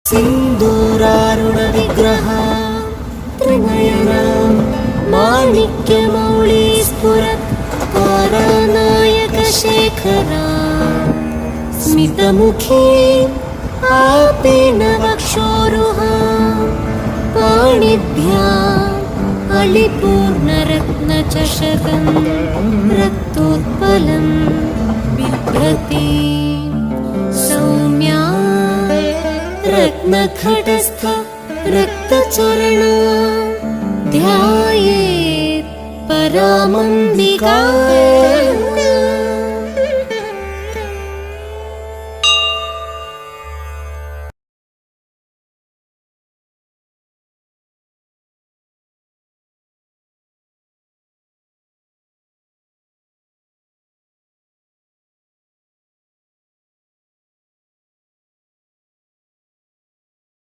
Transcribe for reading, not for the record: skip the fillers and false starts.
सिन्दूरारुणविग्रहा त्रिनयना माणिक्यमौळी स्फुरत् तारानायकशेखरा स्मितमुखी आपीनवक्षोरुहा पाणिभ्याम् अलिपूर्णरत्नचषकं रक्तोत्पलं बिभ्रति सौम्या रत्नखटस्थ रक्तचरणा ध्यायेत् परामम्बिका।